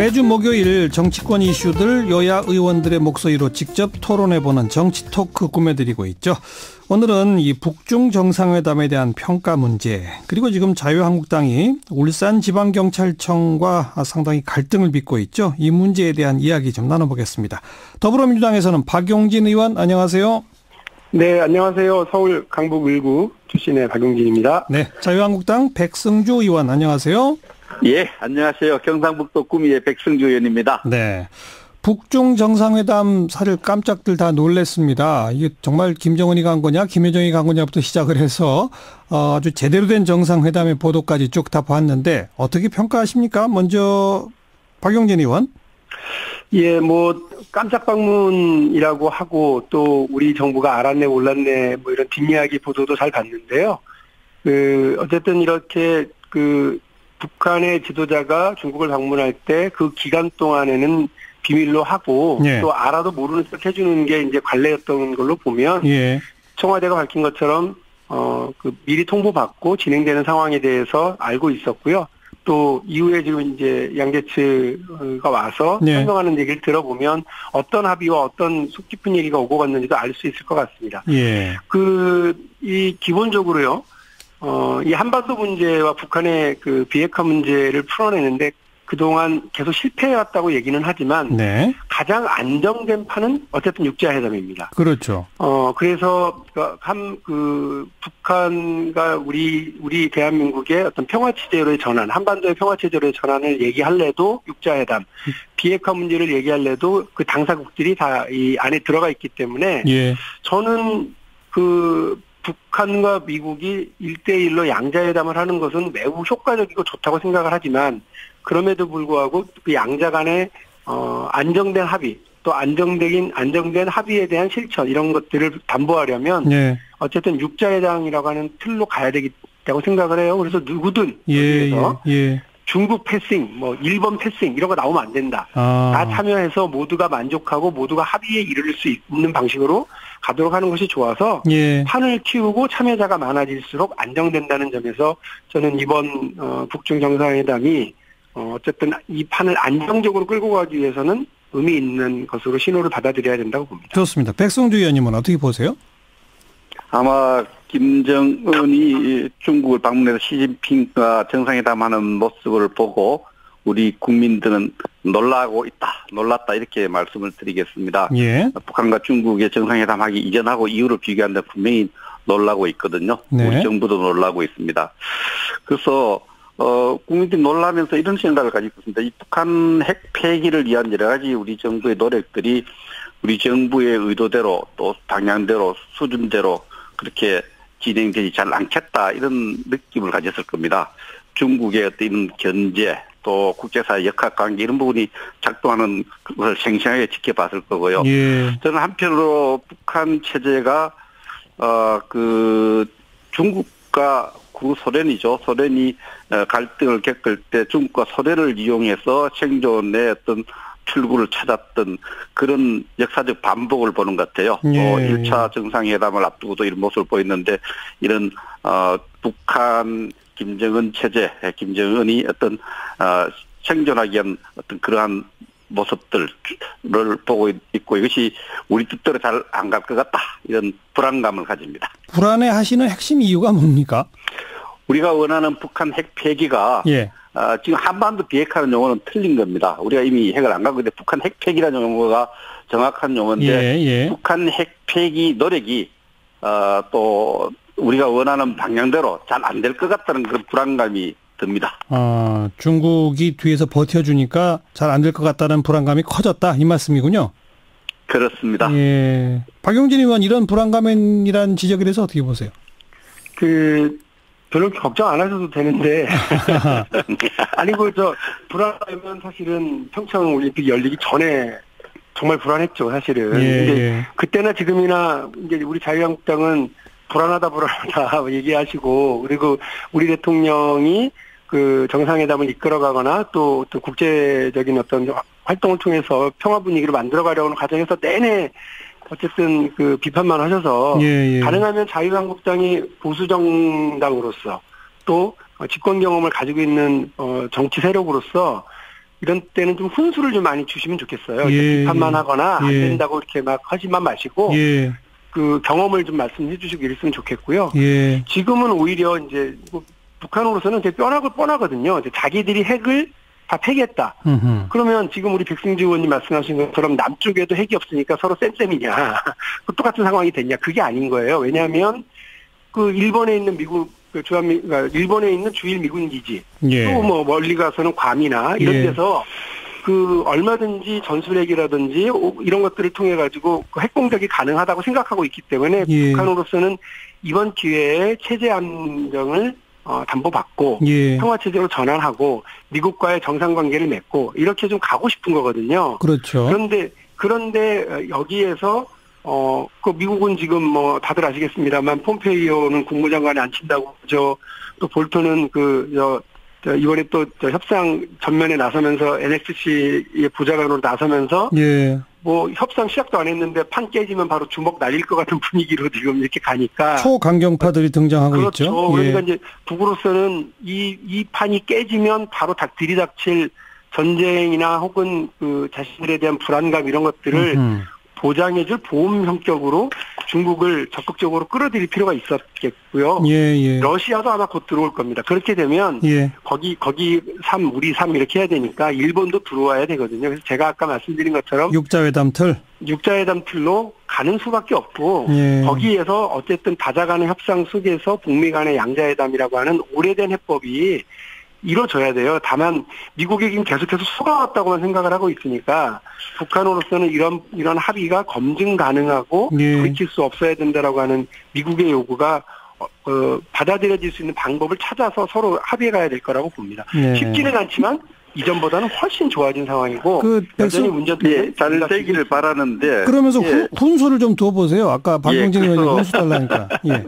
매주 목요일 정치권 이슈들 여야 의원들의 목소리로 직접 토론해보는 정치 토크 꾸며드리고 있죠. 오늘은 이 북중 정상회담에 대한 평가 문제, 그리고 지금 자유한국당이 울산지방경찰청과 상당히 갈등을 빚고 있죠. 이 문제에 대한 이야기 좀 나눠보겠습니다. 더불어민주당에서는 박용진 의원, 안녕하세요. 네, 안녕하세요. 서울 강북 을구 출신의 박용진입니다. 네, 자유한국당 백승주 의원, 안녕하세요. 예, 안녕하세요. 경상북도 구미의 백승주 의원입니다. 네, 북중 정상회담 사실 깜짝들 다 놀랬습니다. 이게 정말 김정은이 간 거냐, 김여정이 간 거냐부터 시작을 해서 아주 제대로 된 정상회담의 보도까지 쭉 다 봤는데 어떻게 평가하십니까? 먼저 박용진 의원. 예, 깜짝 방문이라고 하고 또 우리 정부가 알았네 몰랐네 이런 뒷이야기 보도도 잘 봤는데요. 어쨌든 이렇게 북한의 지도자가 중국을 방문할 때 그 기간 동안에는 비밀로 하고 예. 또 알아도 모르는 척 해주는 게 이제 관례였던 걸로 보면 예. 청와대가 밝힌 것처럼 미리 통보받고 진행되는 상황에 대해서 알고 있었고요. 또 이후에 지금 이제 양재츠가 와서 네. 설명하는 얘기를 들어보면 어떤 합의와 어떤 속 깊은 얘기가 오고 갔는지도 알 수 있을 것 같습니다. 예. 이 기본적으로요. 이 한반도 문제와 북한의 비핵화 문제를 풀어내는데 그동안 계속 실패해왔다고 얘기는 하지만 네. 가장 안정된 판은 어쨌든 육자회담입니다. 그렇죠. 그래서 북한과 우리 대한민국의 어떤 평화체제로의 전환, 한반도의 평화체제로의 전환을 얘기할래도 육자회담, 비핵화 문제를 얘기할래도 그 당사국들이 다 이 안에 들어가 있기 때문에 예. 저는 북한과 미국이 1대1로 양자회담을 하는 것은 매우 효과적이고 좋다고 생각을 하지만 그럼에도 불구하고 그 양자 간의 안정된 합의 또 안정된 합의에 대한 실천 이런 것들을 담보하려면 예. 어쨌든 육자회담이라고 하는 틀로 가야 되겠다고 생각을 해요. 그래서 누구든 예. 예. 중국 패싱, 일본 패싱 이런 거 나오면 안 된다. 다 참여해서 모두가 만족하고 모두가 합의에 이를 수 있는 방식으로 가도록 하는 것이 좋아서 예. 판을 키우고 참여자가 많아질수록 안정된다는 점에서 저는 이번 북중 정상회담이 어쨌든 이 판을 안정적으로 끌고 가기 위해서는 의미 있는 것으로 신호를 받아들여야 된다고 봅니다. 좋습니다. 백승주 의원님은 어떻게 보세요? 아마 김정은이 중국을 방문해서 시진핑과 정상회담하는 모습을 보고 우리 국민들은 놀랐다 이렇게 말씀을 드리겠습니다. 예. 북한과 중국의 정상회담하기 이전하고 이후를 비교하는데 분명히 놀라고 있거든요. 네. 우리 정부도 놀라고 있습니다. 그래서 국민들이 놀라면서 이런 생각을 가지고 있습니다. 이 북한 핵 폐기를 위한 여러 가지 우리 정부의 노력들이 우리 정부의 의도대로 또 방향대로 수준대로 그렇게 진행되지 잘 않겠다 이런 느낌을 가졌을 겁니다. 중국의 어떤 견제 또 국제사회 역학관계 이런 부분이 작동하는 것을 생생하게 지켜봤을 거고요. 예. 저는 한편으로 북한 체제가 중국과 구소련이죠. 소련이 갈등을 겪을 때 중국과 소련을 이용해서 생존의 어떤 출구를 찾았던 그런 역사적 반복을 보는 것 같아요. 예. 1차 정상회담을 앞두고도 이런 모습을 보였는데 이런 북한 김정은 체제, 김정은이 어떤 생존하기 위한 어떤 그러한 모습들을 보고 있고 이것이 우리 뜻대로 잘 안 갈 것 같다. 이런 불안감을 가집니다. 불안해하시는 핵심 이유가 뭡니까? 우리가 원하는 북한 핵 폐기가 예. 지금 한반도 비핵화라는 용어는 틀린 겁니다. 우리가 이미 핵을 안 가고 있는데 북한 핵 폐기라는 용어가 정확한 용어인데 예. 북한 핵 폐기 노력이 또 우리가 원하는 방향대로 잘 안 될 것 같다는 그런 불안감이 듭니다. 중국이 뒤에서 버텨주니까 잘 안 될 것 같다는 불안감이 커졌다 이 말씀이군요. 그렇습니다. 예. 박용진 의원 이런 불안감이란 지적에 대해서 어떻게 보세요? 별로 걱정 안 하셔도 되는데 아니고 불안하면 사실은 평창 올림픽 열리기 전에 정말 불안했죠 사실은. 근데 그때나 지금이나 이제 우리 자유한국당은 불안하다 얘기하시고 그리고 우리 대통령이 정상회담을 이끌어가거나 또 국제적인 어떤 활동을 통해서 평화 분위기를 만들어가려는 과정에서 내내 어쨌든 비판만 하셔서 가능하면 자유한국당이 보수 정당으로서 또 집권 경험을 가지고 있는 정치 세력으로서 이런 때는 좀 훈수를 좀 많이 주시면 좋겠어요. 예, 비판만 하거나 안 예. 된다고 이렇게 막 하지만 마시고 예. 그 경험을 좀 말씀해 주시고 이랬으면 좋겠고요. 예. 지금은 오히려 이제 뭐 북한으로서는 되게 뻔하거든요. 이제 자기들이 핵을 다 폐기했다. 그러면 지금 우리 백승주 의원님 말씀하신 것처럼 남쪽에도 핵이 없으니까 서로 쌤쌤이냐. 똑같은 상황이 됐냐. 그게 아닌 거예요. 왜냐하면 그 일본에 있는 미국 그 일본에 있는 주일 미군 기지 예. 또 뭐 멀리 가서는 괌이나 이런 예. 데서 그 얼마든지 전술핵이라든지 이런 것들을 통해 가지고 핵 공격이 가능하다고 생각하고 있기 때문에 예. 북한으로서는 이번 기회에 체제 안정을 담보받고 예. 평화체제로 전환하고 미국과의 정상관계를 맺고 이렇게 좀 가고 싶은 거거든요. 그렇죠. 그런데 여기에서 그 미국은 지금 뭐 다들 아시겠습니다만 폼페이오는 국무장관에 앉힌다고 또 볼턴은 이번에 또 협상 전면에 나서면서 NSC의 부자관으로 나서면서 예. 뭐 협상 시작도 안 했는데 판 깨지면 바로 주먹 날릴 것 같은 분위기로 지금 이렇게 가니까 초강경파들이 등장하고 그렇죠. 있죠. 그러니까 예. 이제 북으로서는 이 판이 깨지면 바로 들이닥칠 전쟁이나 혹은 그 자신들에 대한 불안감 이런 것들을 보장해줄 보험 형격으로 중국을 적극적으로 끌어들일 필요가 있었겠고요. 예, 예. 러시아도 아마 곧 들어올 겁니다. 그렇게 되면 예. 거기 3, 우리 3 이렇게 해야 되니까 일본도 들어와야 되거든요. 그래서 제가 아까 말씀드린 것처럼 육자회담 틀. 육자회담 틀로 가는 수밖에 없고 예. 거기에서 어쨌든 다자간의 협상 속에서 북미 간의 양자회담이라고 하는 오래된 해법이 이루어져야 돼요. 다만 미국이 지금 계속해서 속아왔다고만 생각을 하고 있으니까 북한으로서는 이런 합의가 검증 가능하고 예. 돌이킬 수 없어야 된다라고 하는 미국의 요구가 받아들여질 수 있는 방법을 찾아서 서로 합의해 가야 될 거라고 봅니다. 예. 쉽지는 않지만 이전보다는 훨씬 좋아진 상황이고 그 여전히 문제점이 잘 되기를 바라는데 그러면서 예. 훈수를 좀 둬보세요. 아까 박용진 의원이 훈수 달라니까. 예.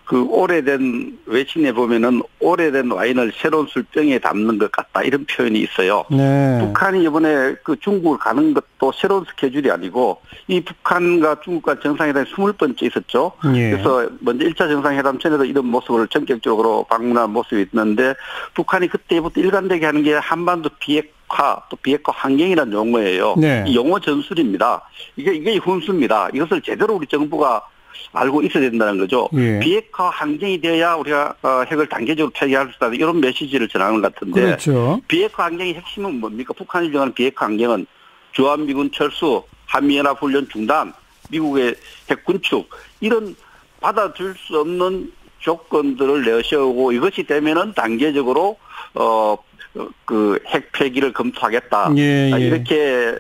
그 오래된 외신에 보면은 오래된 와인을 새로운 술병에 담는 것 같다 이런 표현이 있어요. 네. 북한이 이번에 그 중국을 가는 것도 새로운 스케줄이 아니고 이 북한과 중국과 정상회담이 20번째 있었죠. 예. 그래서 먼저 1차 정상회담 전에도 이런 모습을 전격적으로 방문한 모습이 있는데 북한이 그때부터 일관되게 하는 게 한반도 비핵화 또 비핵화 환경이라는 용어예요. 네. 이 용어 전술입니다. 이게 훈수입니다. 이것을 제대로 우리 정부가 알고 있어야 된다는 거죠. 예. 비핵화 환경이 되어야 우리가 핵을 단계적으로 폐기할 수 있다. 이런 메시지를 전하는 것 같은데 그렇죠. 비핵화 환경의 핵심은 뭡니까? 북한이 정하는 비핵화 환경은 주한미군 철수, 한미연합훈련 중단, 미국의 핵 군축 이런 받아줄 수 없는 조건들을 내세우고 이것이 되면은 단계적으로 그 핵 폐기를 검토하겠다. 예, 예. 이렇게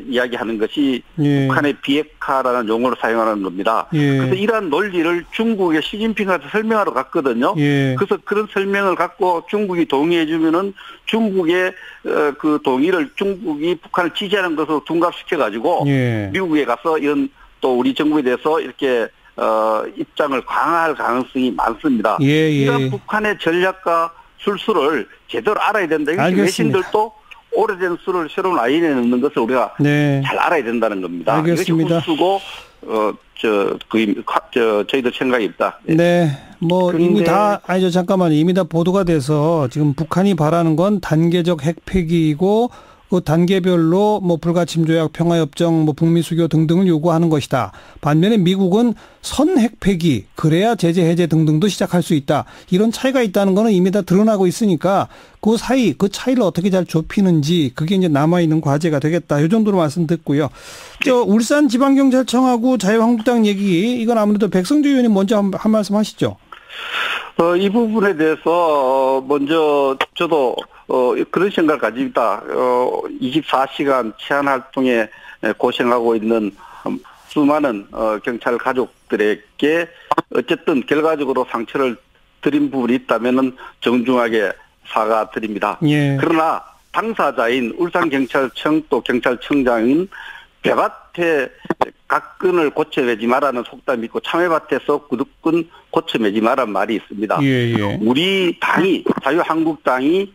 이야기하는 것이 예. 북한의 비핵화라는 용어를 사용하는 겁니다. 예. 그래서 이러한 논리를 중국의 시진핑한테 설명하러 갔거든요. 예. 그래서 그런 설명을 갖고 중국이 동의해 주면은 중국의 그 동의를 중국이 북한을 지지하는 것으로 둔갑시켜 가지고 예. 미국에 가서 이런 또 우리 정부에 대해서 이렇게 입장을 강화할 가능성이 많습니다. 예, 예. 이런 북한의 전략과 술수를 제대로 알아야 된다. 이것이 알겠습니다. 외신들도 오래된 술을 새로운 와인에 넣는 것을 우리가 네. 잘 알아야 된다는 겁니다. 알겠습니다. 이것이 후수고 저희들 생각입니다. 네. 뭐 이미 그런데- 아니죠. 잠깐만요. 이미 다 보도가 돼서 지금 북한이 바라는 건 단계적 핵 폐기이고 그 단계별로 뭐 불가침 조약, 평화협정, 뭐 북미 수교 등등을 요구하는 것이다. 반면에 미국은 선 핵 폐기, 그래야 제재 해제 등등도 시작할 수 있다. 이런 차이가 있다는 거는 이미 다 드러나고 있으니까 그 사이 그 차이를 어떻게 잘 좁히는지 그게 이제 남아 있는 과제가 되겠다. 이 정도로 말씀 듣고요. 울산지방경찰청하고 자유한국당 얘기 이건 아무래도 백성주 의원님 먼저 한 말씀 하시죠. 이 부분에 대해서 먼저 저도 그런 생각을 가집니다. 24시간 치안 활동에 고생하고 있는 수많은 경찰 가족들에게 어쨌든 결과적으로 상처를 드린 부분이 있다면은 정중하게 사과드립니다. 예. 그러나 당사자인 울산경찰청 또 경찰청장인 배밭에 각근을 고쳐매지 마라는 속담이 있고 참외밭에서 구두끈 고쳐매지 마라는 말이 있습니다. 예, 예. 우리 당이 자유한국당이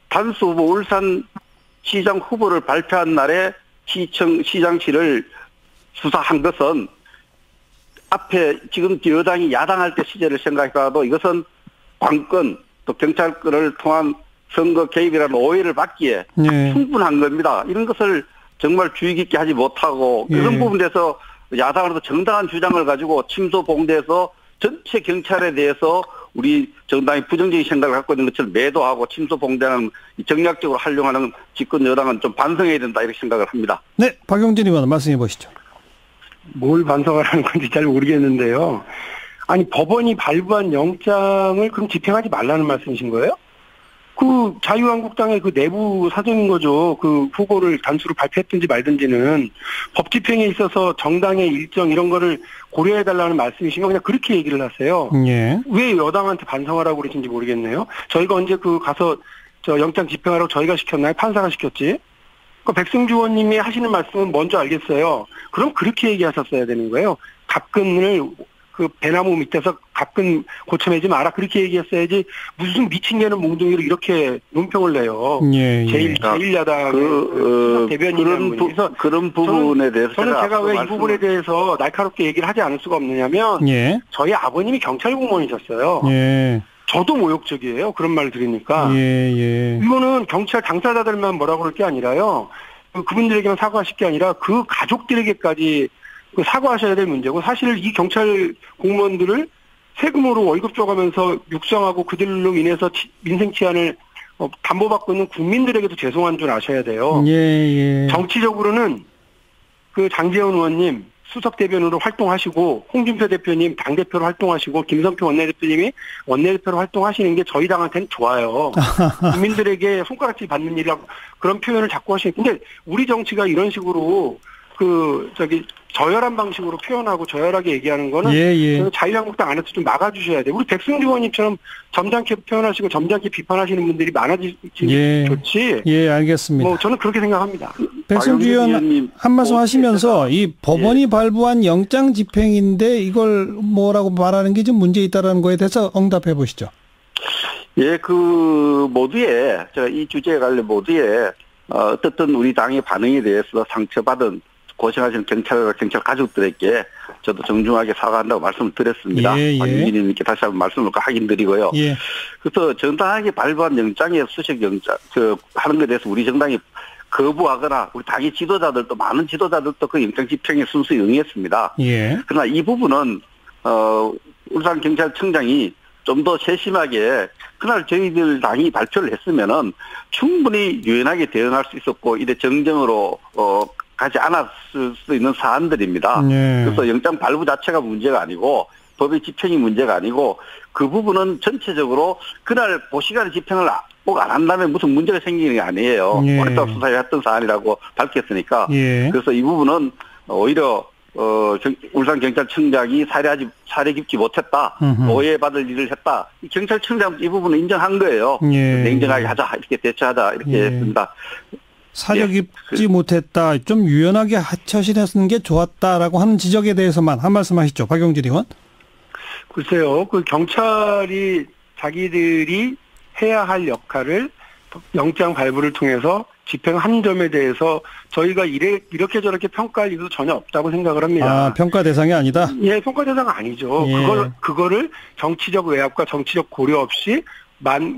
단수 후보 울산시장 후보를 발표한 날에 시장실을 수사한 것은 앞에 지금 여당이 야당할 때 시절을 생각해봐도 이것은 관건 또 경찰권을 통한 선거 개입이라는 오해를 받기에 충분한 겁니다. 이런 것을 정말 주의 깊게 하지 못하고 그런 부분에서 야당으로서 정당한 주장을 가지고 침소 봉대에서 전체 경찰에 대해서 우리 정당이 부정적인 생각을 갖고 있는 것처럼 매도하고 침소 봉대하는 정략적으로 활용하는 집권 여당은 좀 반성해야 된다 이렇게 생각을 합니다. 네, 박용진 의원 말씀해 보시죠. 뭘 반성하라는 건지 잘 모르겠는데요. 아니 법원이 발부한 영장을 그럼 집행하지 말라는 말씀이신 거예요? 그 자유한국당의 그 내부 사정인 거죠. 그 후보를 단수로 발표했든지 말든지는 법 집행에 있어서 정당의 일정 이런 거를 고려해달라는 말씀이시면 그냥 그렇게 얘기를 하세요. 예. 왜 여당한테 반성하라고 그러신지 모르겠네요. 저희가 언제 그 가서 저 영장 집행하라고 저희가 시켰나요? 판사가 시켰지? 그 백승주 의원님이 하시는 말씀은 먼저 알겠어요. 그럼 그렇게 얘기하셨어야 되는 거예요. 갑근을 그 배나무 밑에서 가끔 고쳐내지 마라 그렇게 얘기했어야지 무슨 미친 개는 몽둥이로 이렇게 논평을 내요. 예, 예. 제일 야당 대변인이라는 분이. 그런 부분에 대해서 저는 제가 왜 이 부분에 대해서 날카롭게 얘기를 하지 않을 수가 없느냐면 예. 저희 아버님이 경찰 공무원이셨어요. 예. 저도 모욕적이에요. 그런 말을 들으니까. 예. 이거는 경찰 당사자들만 뭐라고 그럴 게 아니라요. 그분들에게만 사과하실 게 아니라 그 가족들에게까지 사과하셔야 될 문제고 사실 이 경찰 공무원들을 세금으로 월급 줘가면서 육성하고 그들로 인해서 민생 치안을 담보받고 있는 국민들에게도 죄송한 줄 아셔야 돼요. 예. 정치적으로는 그 장제원 의원님 수석 대변으로 활동하시고 홍준표 대표님 당대표로 활동하시고 김성표 원내대표님이 원내대표로 활동하시는 게 저희 당한테는 좋아요. 국민들에게 손가락질 받는 일이라고 그런 표현을 자꾸 하시는. 근데 우리 정치가 이런 식으로 저열한 방식으로 표현하고 저열하게 얘기하는 거는 자유한국당 안에서 좀 막아주셔야 돼요. 우리 백승주 의원님처럼 점잖게 표현하시고 점잖게 비판하시는 분들이 많아지면 좋지. 예, 알겠습니다. 저는 그렇게 생각합니다. 백승주 의원 한 말씀 하시면서 이 법원이 발부한 영장 집행인데 이걸 뭐라고 말하는 게 좀 문제 있다라는 거에 대해서 응답해 보시죠. 예, 모두에 제가 이 주제에 관련 모두에 어떻든 우리 당의 반응에 대해서 상처받은 고생하시는 경찰 가족들에게 저도 정중하게 사과한다고 말씀을 드렸습니다. 박윤진님께 다시 한번 말씀을 하긴 드리고요. 예. 그래서 정당하게 발부한 영장에 수색 영장 하는 것에 대해서 우리 정당이 거부하거나 우리 당의 지도자들도 많은 지도자들도 그 영장 집행에 순수히 응했습니다. 예. 그러나 이 부분은 울산 경찰청장이 좀 더 세심하게 그날 저희들 당이 발표를 했으면은 충분히 유연하게 대응할 수 있었고 이래 정정으로 가지 않았을 수 있는 사안들입니다. 그래서 영장 발부 자체가 문제가 아니고 법의 집행이 문제가 아니고 그 부분은 전체적으로 그날 그 시간에 집행을 꼭 안 한다면 무슨 문제가 생기는 게 아니에요. 오랫동안 수사해왔던 사안이라고 밝혔으니까. 그래서 이 부분은 오히려 울산경찰청장이 사례 깊지 못했다. 오해받을 일을 했다. 경찰청장 이 부분은 인정한 거예요. 냉정하게 하자. 이렇게 대처하자. 이렇게 했습니다. 사려 깊지 못했다. 좀 유연하게 처신했는 게 좋았다라고 하는 지적에 대해서만 한 말씀 하시죠. 박용진 의원. 글쎄요. 그 경찰이 자기들이 해야 할 역할을 영장 발부를 통해서 집행한 점에 대해서 저희가 이렇게 저렇게 평가할 이유도 전혀 없다고 생각을 합니다. 아, 평가 대상이 아니다? 예, 평가 대상은 아니죠. 그거를 정치적 외압과 정치적 고려 없이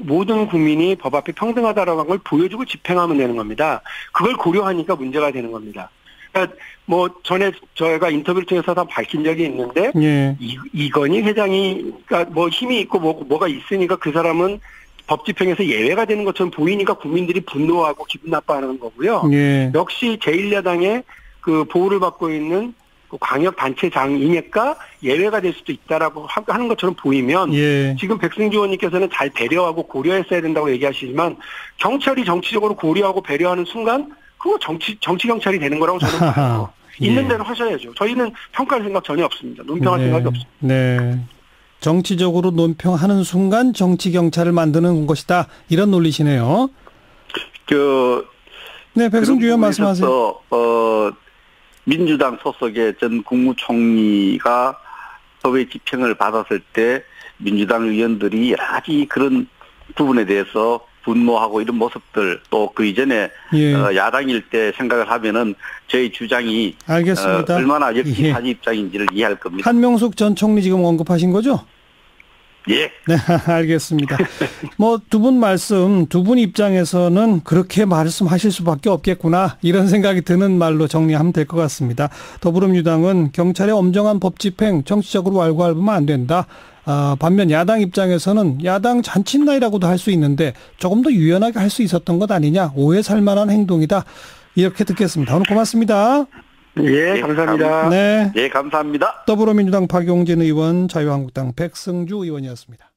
모든 국민이 법 앞에 평등하다라고 한 걸 보여주고 집행하면 되는 겁니다. 그걸 고려하니까 문제가 되는 겁니다. 그러니까 전에 저희가 인터뷰를 통해서 다 밝힌 적이 있는데 이건희 회장이 그러니까 힘이 있고 뭐가 있으니까 그 사람은 법 집행에서 예외가 되는 것처럼 보이니까 국민들이 분노하고 기분 나빠하는 거고요. 역시 제1야당의 그 보호를 받고 있는 그 광역단체장이니까 예외가 될 수도 있다라고 하는 것처럼 보이면 지금 백승주 의원님께서는 잘 배려하고 고려했어야 된다고 얘기하시지만 경찰이 정치적으로 고려하고 배려하는 순간 그거 정치 경찰이 되는 거라고 저는 봐요. 있는 대로 하셔야죠. 저희는 평가할 생각 전혀 없습니다. 논평할 생각이 없습니다. 네. 정치적으로 논평하는 순간 정치 경찰을 만드는 것이다. 이런 논리시네요. 네, 백승주 의원 말씀하세요. 민주당 소속의 전 국무총리가 법의 집행을 받았을 때 민주당 의원들이 여러 가지 그런 부분에 대해서 분노하고 이런 모습들 또 그 이전에 야당일 때 생각을 하면은 저희 주장이 알겠습니다. 얼마나 역지사지 입장인지를 이해할 겁니다. 한명숙 전 총리 지금 언급하신 거죠? 예. 네, 알겠습니다. 뭐 두 분 입장에서는 그렇게 말씀하실 수밖에 없겠구나 이런 생각이 드는 말로 정리하면 될 것 같습니다. 더불어민주당은 경찰의 엄정한 법 집행 정치적으로 왈가왈부하면 안 된다. 반면 야당 입장에서는 야당 잔칫날이라고도 할 수 있는데 조금 더 유연하게 할 수 있었던 것 아니냐. 오해 살 만한 행동이다. 이렇게 듣겠습니다. 오늘 고맙습니다. 예, 감사합니다. 네. 예, 감사합니다. 더불어민주당 박용진 의원, 자유한국당 백승주 의원이었습니다.